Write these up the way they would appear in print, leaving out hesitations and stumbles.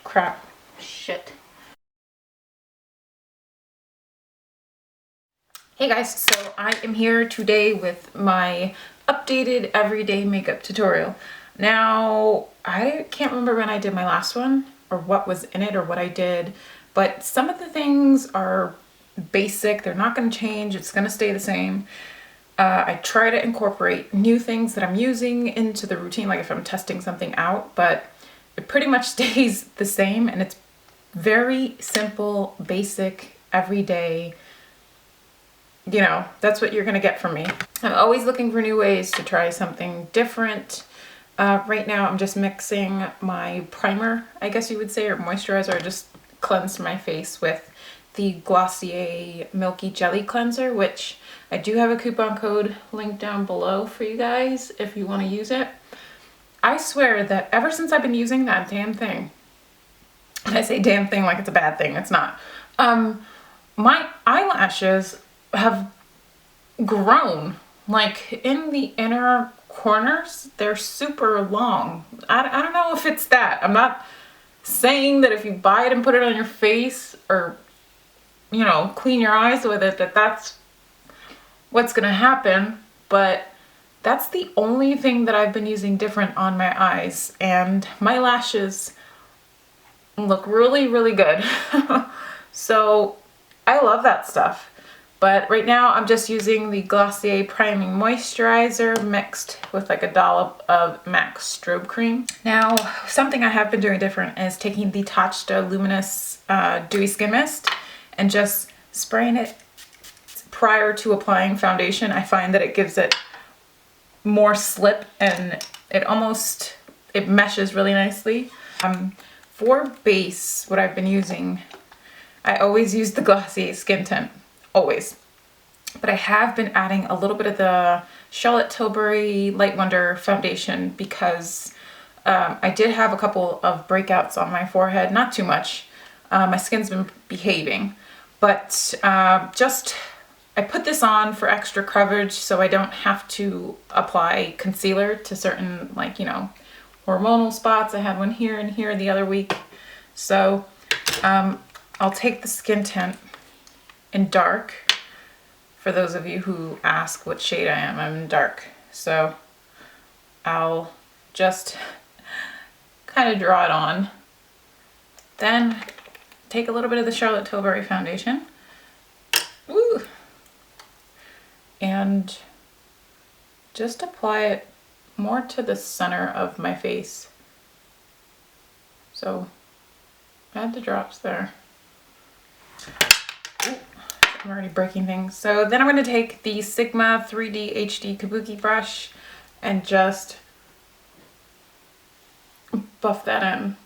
crap, shit. Hey guys, so I am here today with my updated everyday makeup tutorial. Now, I can't remember when I did my last one or what was in it or what I did, but some of the things are basic. They're not going to change. It's going to stay the same. I try to incorporate new things that I'm using into the routine, like if I'm testing something out, but it pretty much stays the same, and it's very simple, basic, everyday. You know, that's what you're gonna get from me. I'm always looking for new ways to try something different. Right now I'm just mixing my primer, I guess you would say, or moisturizer. I just cleansed my face with the Glossier Milky Jelly Cleanser, which I do have a coupon code linked down below for you guys if you want to use it. I swear that ever since I've been using that damn thing, and I say damn thing like it's a bad thing, it's not, my eyelashes have grown, like in the inner corners. They're super long. I don't know if it's that. I'm not saying that if you buy it and put it on your face or, you know, clean your eyes with it, that that's what's gonna happen, but that's the only thing that I've been using different on my eyes, and my lashes look really, really good. So I love that stuff. But right now I'm just using the Glossier Priming Moisturizer mixed with like a dollop of M.A.C strobe cream. Now, something I have been doing different is taking the Tatcha Luminous Dewy Skin Mist and just spraying it prior to applying foundation. I find that it gives it more slip and it meshes really nicely. For base, what I've been using, I always use the Glossier Skin Tint. Always. But I have been adding a little bit of the Charlotte Tilbury Light Wonder foundation because I did have a couple of breakouts on my forehead. Not too much. My skin's been behaving. But I put this on for extra coverage so I don't have to apply concealer to certain, like, you know, hormonal spots. I had one here and here the other week. So I'll take the skin tint in dark. For those of you who ask what shade I am, I'm in dark. So I'll just kind of draw it on. Then take a little bit of the Charlotte Tilbury foundation. Ooh. And just apply it more to the center of my face. So add the drops there. Ooh, I'm already breaking things. So then I'm going to take the Sigma 3D HD Kabuki brush and just buff that in.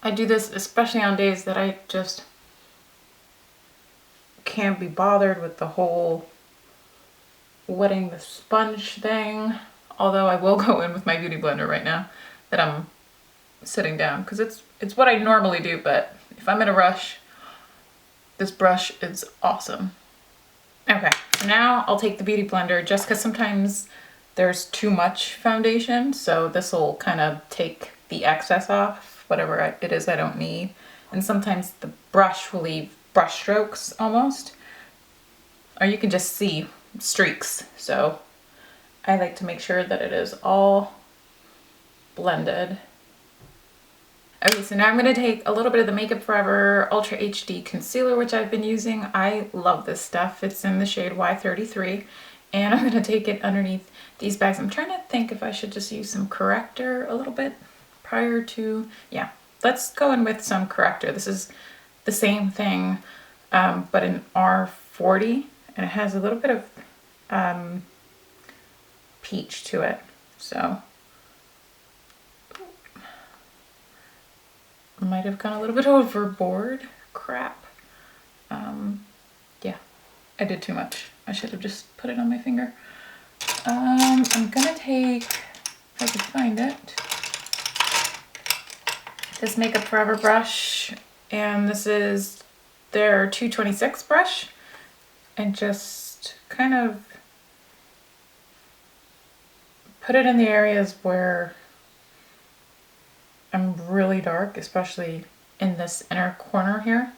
I do this especially on days that I just can't be bothered with the whole wetting the sponge thing. Although I will go in with my beauty blender right now that I'm sitting down, because it's what I normally do, but if I'm in a rush, this brush is awesome. Okay, so now I'll take the beauty blender just because sometimes there's too much foundation, so this will kind of take the excess off, whatever it is I don't need. And sometimes the brush will leave brush strokes almost, or you can just see streaks. So I like to make sure that it is all blended. Okay, so now I'm going to take a little bit of the Makeup Forever Ultra HD Concealer, which I've been using. I love this stuff. It's in the shade Y33, and I'm going to take it underneath these bags. I'm trying to think if I should just use some corrector a little bit prior to, yeah, let's go in with some corrector. This is the same thing, but in R40, and it has a little bit of peach to it. So might have gone a little bit overboard. Crap. Yeah, I did too much. I should have just put it on my finger. I'm gonna take, if I could find it, this Makeup Forever brush, and this is their 226 brush, and just kind of put it in the areas where I'm really dark, especially in this inner corner here.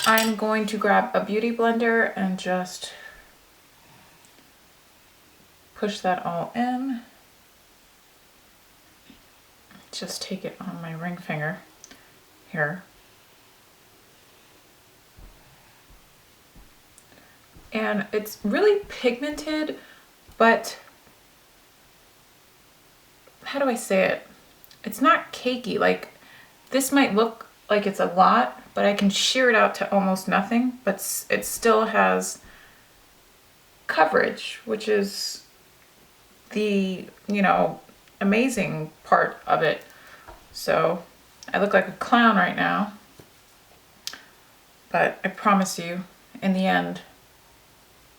I'm going to grab a beauty blender and just push that all in. Just take it on my ring finger here. And it's really pigmented, but how do I say it? It's not cakey. Like, this might look like it's a lot, but I can shear it out to almost nothing, but it still has coverage, which is the, you know, amazing part of it. So I look like a clown right now, but I promise you, in the end,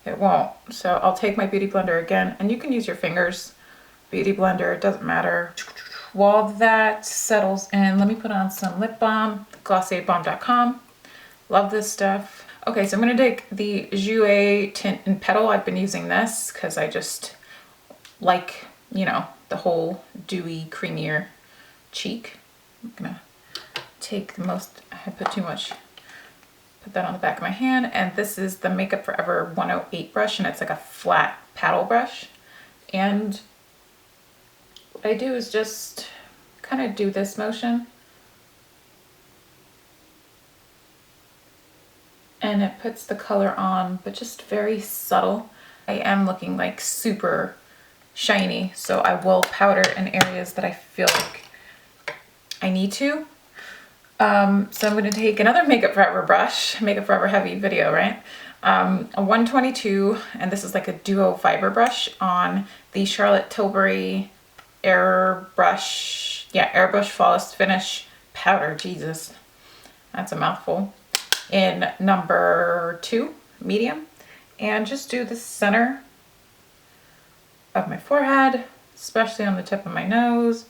it won't. So I'll take my beauty blender again, and you can use your fingers. Beauty blender, it doesn't matter. While that settles in, let me put on some lip balm, glossierbalm.com. Love this stuff. Okay, so I'm gonna take the Jcrew Tint and Petal. I've been using this because I just like, you know, the whole dewy, creamier cheek. I'm gonna take the most, I put too much, put that on the back of my hand. And this is the Makeup Forever 108 brush, and it's like a flat paddle brush. And what I do is just kind of do this motion, and it puts the color on, but just very subtle. I am looking like super shiny, so I will powder in areas that I feel like I need to. So I'm going to take another Makeup Forever brush, Makeup Forever heavy video, right? A 122, and this is like a duo fiber brush on the Charlotte Tilbury Airbrush, yeah, Airbrush Flawless Finish Powder. Jesus, that's a mouthful. In number 2, medium, and just do the center of my forehead, especially on the tip of my nose,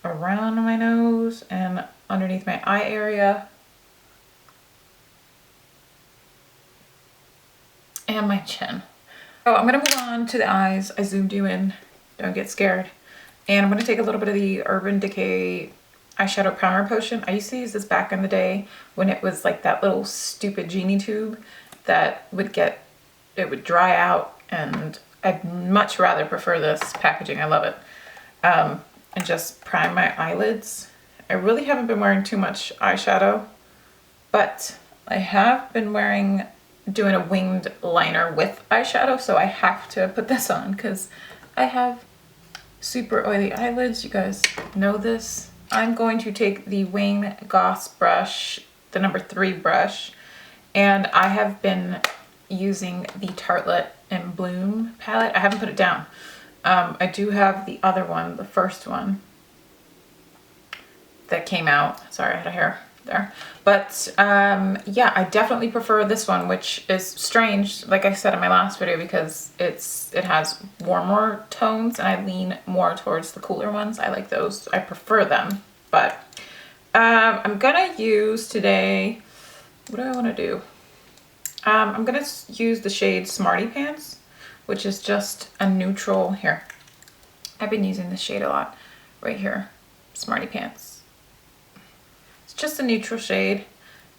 around my nose, and underneath my eye area, and my chin. So I'm gonna move on to the eyes. I zoomed you in, don't get scared. And I'm gonna take a little bit of the Urban Decay eyeshadow primer potion. I used to use this back in the day when it was like that little stupid genie tube that would it would dry out, and I'd much rather prefer this packaging. I love it. And just prime my eyelids. I really haven't been wearing too much eyeshadow, but I have been doing a winged liner with eyeshadow, so I have to put this on because I have super oily eyelids. You guys know this. I'm going to take the Wayne Goss brush, the number 3 brush, and I have been using the Tartelette in Bloom palette. I haven't put it down. I do have the other one, the first one that came out. Sorry, I had a hair there. But yeah, I definitely prefer this one, which is strange, like I said in my last video, because it has warmer tones, and I lean more towards the cooler ones. I like those. I prefer them. But I'm gonna use today, what do I want to do? I'm gonna use the shade Smarty Pants, which is just a neutral. Here, I've been using this shade a lot, right here, Smarty Pants. It's just a neutral shade,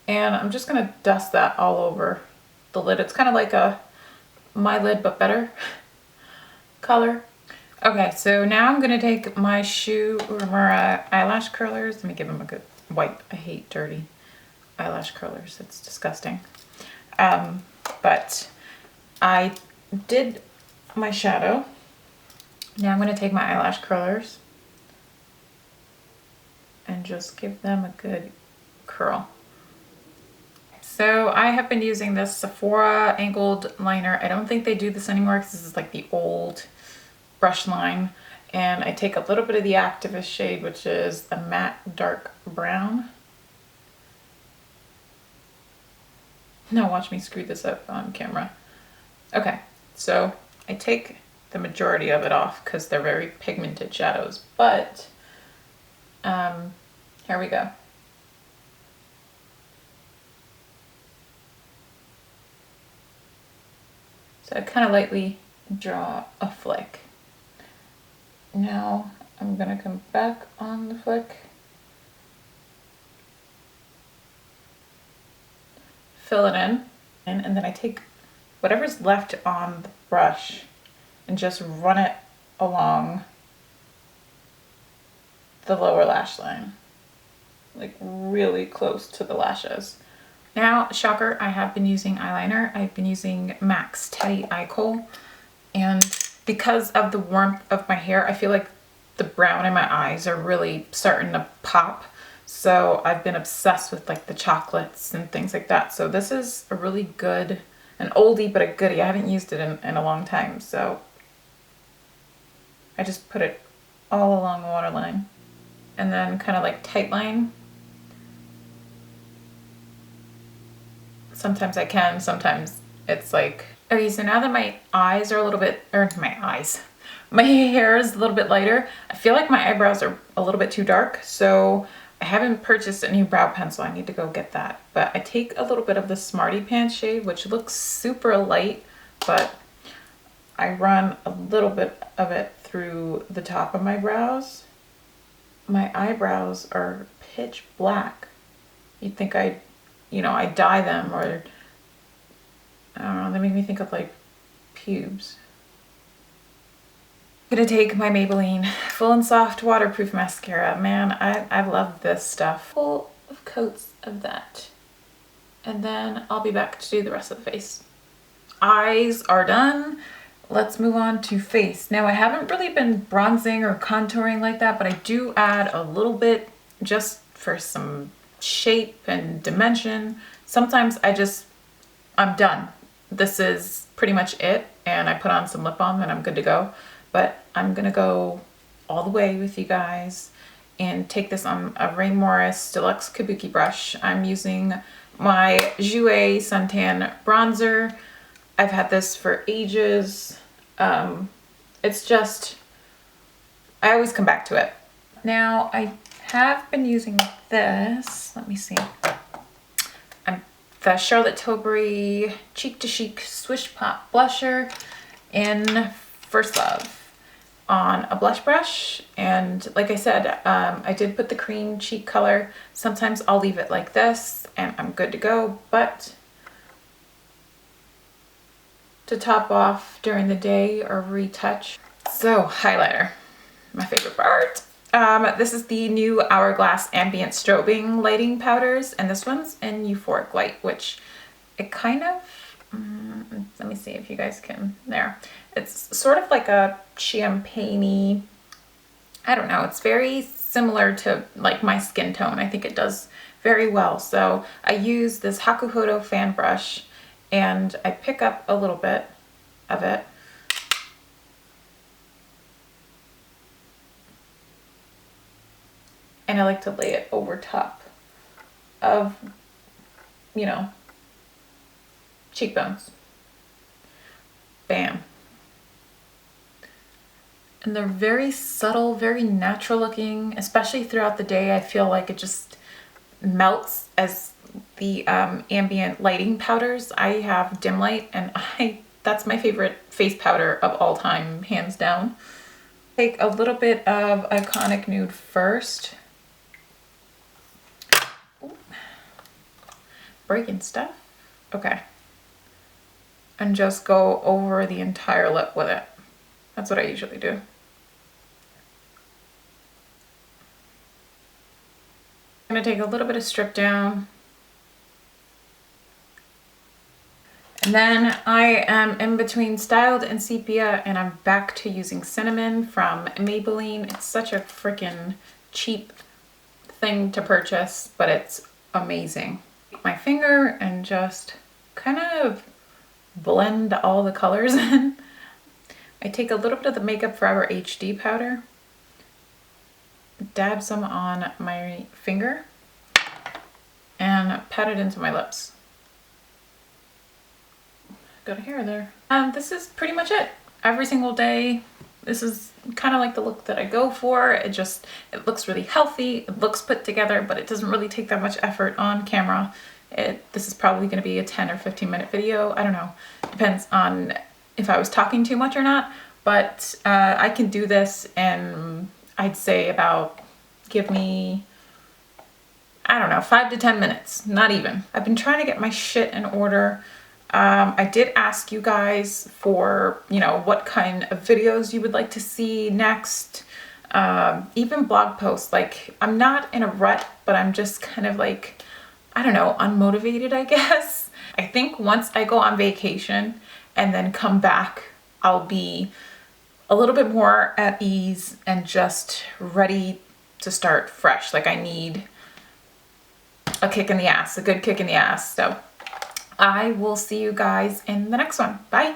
and I'm just gonna dust that all over the lid. It's kind of like my lid, but better color. Okay, so now I'm gonna take my Shu Uemura eyelash curlers. Let me give them a good wipe. I hate dirty eyelash curlers. It's disgusting. But I did my shadow. Now I'm gonna take my eyelash curlers and just give them a good curl. So I have been using this Sephora angled liner. I don't think they do this anymore because this is like the old brush line. And I take a little bit of the Activist shade, which is the matte dark brown. Now watch me screw this up on camera. Okay, so I take the majority of it off because they're very pigmented shadows, but here we go. So I kind of lightly draw a flick. Now I'm gonna come back on the flick, fill it in, and then I take whatever's left on the brush and just run it along the lower lash line, like really close to the lashes. Now, shocker, I have been using eyeliner. I've been using M.A.C Teddy Eye Kohl, and because of the warmth of my hair, I feel like the brown in my eyes are really starting to pop. So I've been obsessed with like the chocolates and things like that. So this is a really good, an oldie but a goodie. I haven't used it in a long time, so I just put it all along the waterline and then kind of like tight line. Sometimes I can, sometimes it's like, okay, so now that my eyes are a little bit, or my hair is a little bit lighter, I feel like my eyebrows are a little bit too dark, so I haven't purchased a new brow pencil. I need to go get that. But I take a little bit of the Smarty Pants shade, which looks super light, but I run a little bit of it through the top of my brows. My eyebrows are pitch black. You'd think I dye them, or I don't know, they make me think of like pubes. I'm gonna take my Maybelline Full and Soft Waterproof Mascara. Man, I love this stuff. Full of coats of that. And then I'll be back to do the rest of the face. Eyes are done. Let's move on to face. Now, I haven't really been bronzing or contouring like that, but I do add a little bit just for some shape and dimension. Sometimes I'm done. This is pretty much it, and I put on some lip balm and I'm good to go. But I'm gonna go all the way with you guys and take this on a Ray Morris Deluxe Kabuki brush. I'm using my Jcrew Suntan Bronzer. I've had this for ages. It's just, I always come back to it. Now, I have been using this, let me see. The Charlotte Tilbury Cheek to Chic Swish Pop Blusher in First Love on a blush brush. And like I said, I did put the cream cheek color. Sometimes I'll leave it like this and I'm good to go, but to top off during the day or retouch. So highlighter, my favorite part. This is the new Hourglass Ambient Strobing Lighting Powders, and this one's in Euphoric Light, which it kind of, let me see if you guys can, there. It's sort of like a champagne-y, I don't know, it's very similar to like my skin tone. I think it does very well. So I use this Hakuhodo fan brush and I pick up a little bit of it. And I like to lay it over top of, you know, cheekbones. Bam. And they're very subtle, very natural looking, especially throughout the day. I feel like it just melts as the ambient lighting powders. I have dim light, and that's my favorite face powder of all time, hands down. Take a little bit of Iconic Nude first. Ooh. Breaking stuff. Okay. And just go over the entire lip with it. That's what I usually do. I'm gonna take a little bit of strip down. And then I am in between Styled and Sepia, and I'm back to using Cinnamon from Maybelline. It's such a freaking cheap thing to purchase, but it's amazing. Take my finger and just kind of blend all the colors in. I take a little bit of the Makeup Forever HD powder, dab some on my finger, and pat it into my lips. Got a hair there. This is pretty much it. Every single day, this is kind of like the look that I go for. It looks really healthy, it looks put together, but it doesn't really take that much effort on camera. This is probably going to be a 10 or 15 minute video. I don't know. Depends on if I was talking too much or not, but I can do this in, I'd say about, give me, I don't know, 5 to 10 minutes, not even. I've been trying to get my shit in order. I did ask you guys for, you know, what kind of videos you would like to see next. Even blog posts. Like, I'm not in a rut, but I'm just kind of like, I don't know, unmotivated, I guess. I think once I go on vacation and then come back, I'll be a little bit more at ease and just ready to start fresh. Like, I need a kick in the ass, a good kick in the ass. So I will see you guys in the next one. Bye.